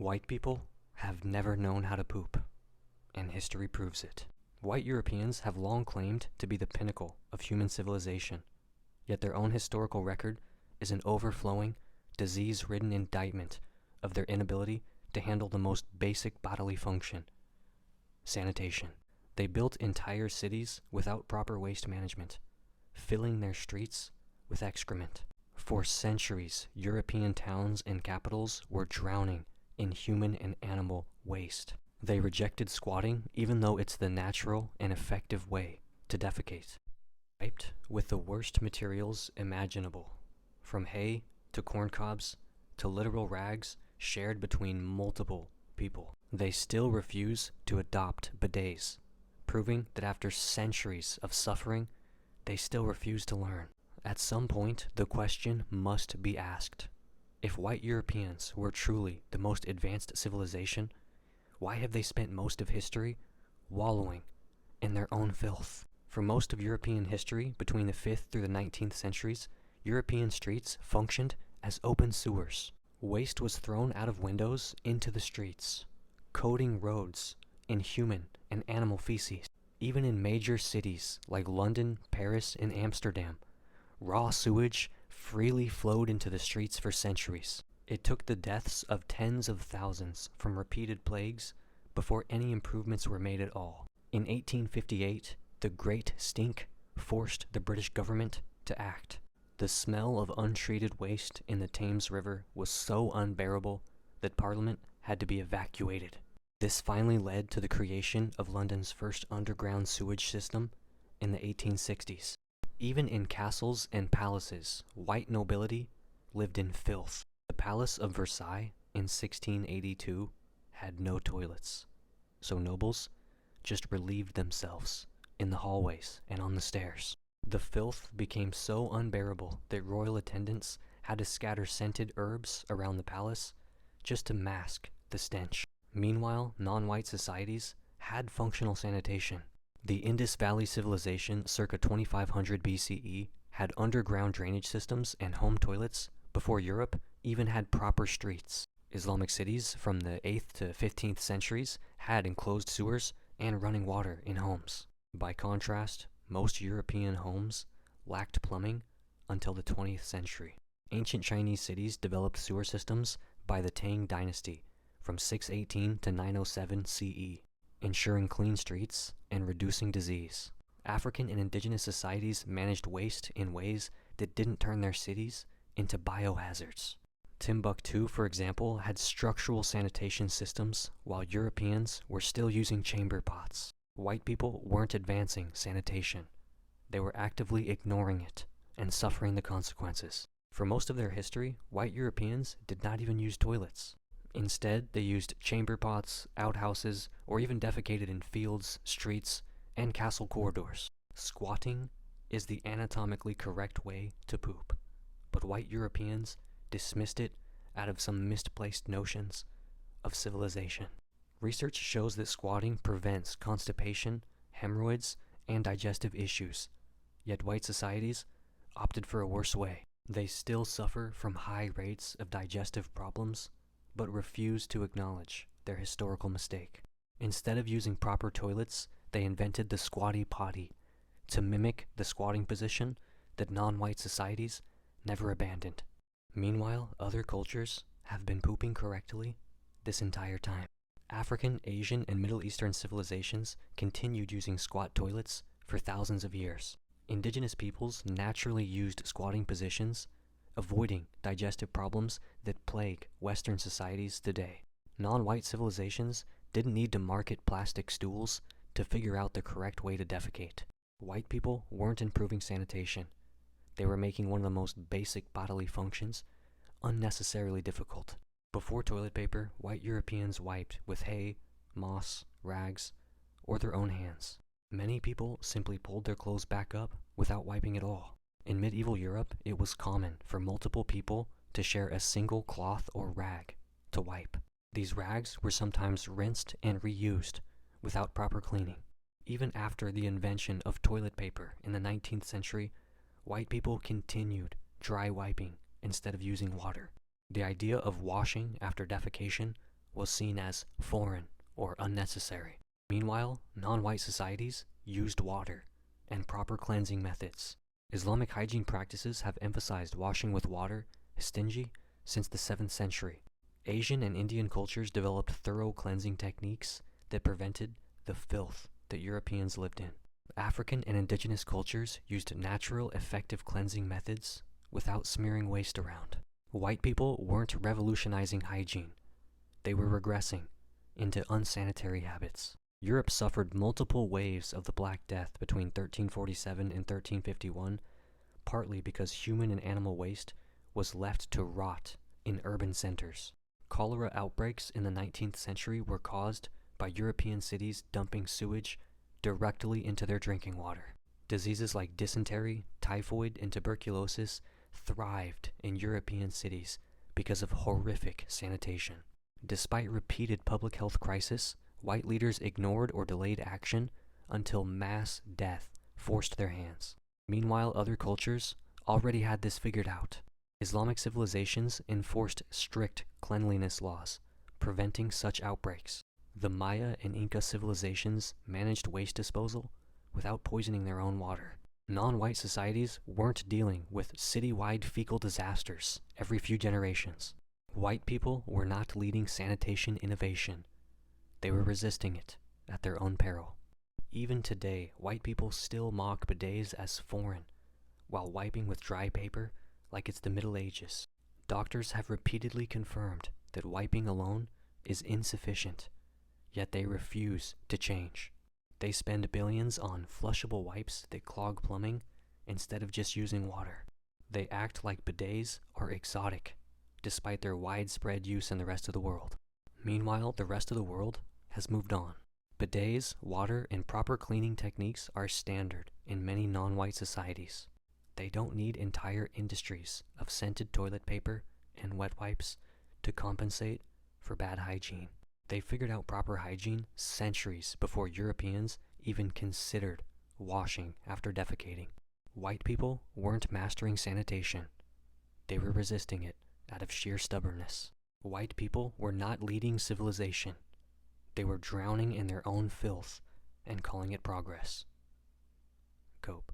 White people have never known how to poop, and history proves it. White Europeans have long claimed to be the pinnacle of human civilization, yet their own historical record is an overflowing, disease-ridden indictment of their inability to handle the most basic bodily function: sanitation. They built entire cities without proper waste management, filling their streets with excrement. For centuries, European towns and capitals were drowning in human and animal waste. They rejected squatting even though it's the natural and effective way to defecate. Wiped with the worst materials imaginable, from hay to corn cobs to literal rags shared between multiple people. They still refuse to adopt bidets, proving that after centuries of suffering, they still refuse to learn. At some point, the question must be asked: if white Europeans were truly the most advanced civilization, why have they spent most of history wallowing in their own filth? For most of European history, between the 5th through the 19th centuries, European streets functioned as open sewers. Waste was thrown out of windows into the streets, coating roads in human and animal feces. Even in major cities like London, Paris, and Amsterdam, raw sewage freely flowed into the streets for centuries. It took the deaths of tens of thousands from repeated plagues before any improvements were made at all. In 1858, the Great Stink forced the British government to act. The smell of untreated waste in the Thames River was so unbearable that Parliament had to be evacuated. This finally led to the creation of London's first underground sewage system in the 1860s. Even in castles and palaces, white nobility lived in filth. The Palace of Versailles in 1682 had no toilets, so nobles just relieved themselves in the hallways and on the stairs. The filth became so unbearable that royal attendants had to scatter scented herbs around the palace just to mask the stench. Meanwhile, non-white societies had functional sanitation. The Indus Valley Civilization circa 2500 BCE had underground drainage systems and home toilets before Europe even had proper streets. Islamic cities from the 8th to 15th centuries had enclosed sewers and running water in homes. By contrast, most European homes lacked plumbing until the 20th century. Ancient Chinese cities developed sewer systems by the Tang Dynasty from 618 to 907 CE, ensuring clean streets and reducing disease. African and indigenous societies managed waste in ways that didn't turn their cities into biohazards. Timbuktu, for example, had structural sanitation systems while Europeans were still using chamber pots. White people weren't advancing sanitation. They were actively ignoring it and suffering the consequences. For most of their history, white Europeans did not even use toilets. Instead, they used chamber pots, outhouses, or even defecated in fields, streets, and castle corridors. Squatting is the anatomically correct way to poop, but white Europeans dismissed it out of some misplaced notions of civilization. Research shows that squatting prevents constipation, hemorrhoids, and digestive issues, yet white societies opted for a worse way. They still suffer from high rates of digestive problems, but refuse to acknowledge their historical mistake. Instead of using proper toilets, they invented the squatty potty to mimic the squatting position that non-white societies never abandoned. Meanwhile, other cultures have been pooping correctly this entire time. African, Asian, and Middle Eastern civilizations continued using squat toilets for thousands of years. Indigenous peoples naturally used squatting positions, avoiding digestive problems that plague Western societies today. Non-white civilizations didn't need to market plastic stools to figure out the correct way to defecate. White people weren't improving sanitation. They were making one of the most basic bodily functions unnecessarily difficult. Before toilet paper, white Europeans wiped with hay, moss, rags, or their own hands. Many people simply pulled their clothes back up without wiping at all. In medieval Europe, it was common for multiple people to share a single cloth or rag to wipe. These rags were sometimes rinsed and reused without proper cleaning. Even after the invention of toilet paper in the 19th century, white people continued dry wiping instead of using water. The idea of washing after defecation was seen as foreign or unnecessary. Meanwhile, non-white societies used water and proper cleansing methods. Islamic hygiene practices have emphasized washing with water, stingy, since the 7th century. Asian and Indian cultures developed thorough cleansing techniques that prevented the filth that Europeans lived in. African and indigenous cultures used natural, effective cleansing methods without smearing waste around. White people weren't revolutionizing hygiene. They were regressing into unsanitary habits. Europe suffered multiple waves of the Black Death between 1347 and 1351, partly because human and animal waste was left to rot in urban centers. Cholera outbreaks in the 19th century were caused by European cities dumping sewage directly into their drinking water. Diseases like dysentery, typhoid, and tuberculosis thrived in European cities because of horrific sanitation. Despite repeated public health crises, white leaders ignored or delayed action until mass death forced their hands. Meanwhile, other cultures already had this figured out. Islamic civilizations enforced strict cleanliness laws, preventing such outbreaks. The Maya and Inca civilizations managed waste disposal without poisoning their own water. Non-white societies weren't dealing with city-wide fecal disasters every few generations. White people were not leading sanitation innovation. They were resisting it at their own peril. Even today, white people still mock bidets as foreign, while wiping with dry paper like it's the Middle Ages. Doctors have repeatedly confirmed that wiping alone is insufficient, yet they refuse to change. They spend billions on flushable wipes that clog plumbing instead of just using water. They act like bidets are exotic, despite their widespread use in the rest of the world. Meanwhile, the rest of the world has moved on. Bidets, water, and proper cleaning techniques are standard in many non-white societies. They don't need entire industries of scented toilet paper and wet wipes to compensate for bad hygiene. They figured out proper hygiene centuries before Europeans even considered washing after defecating. White people weren't mastering sanitation. They were resisting it out of sheer stubbornness. White people were not leading civilization. They were drowning in their own filth and calling it progress. Cope.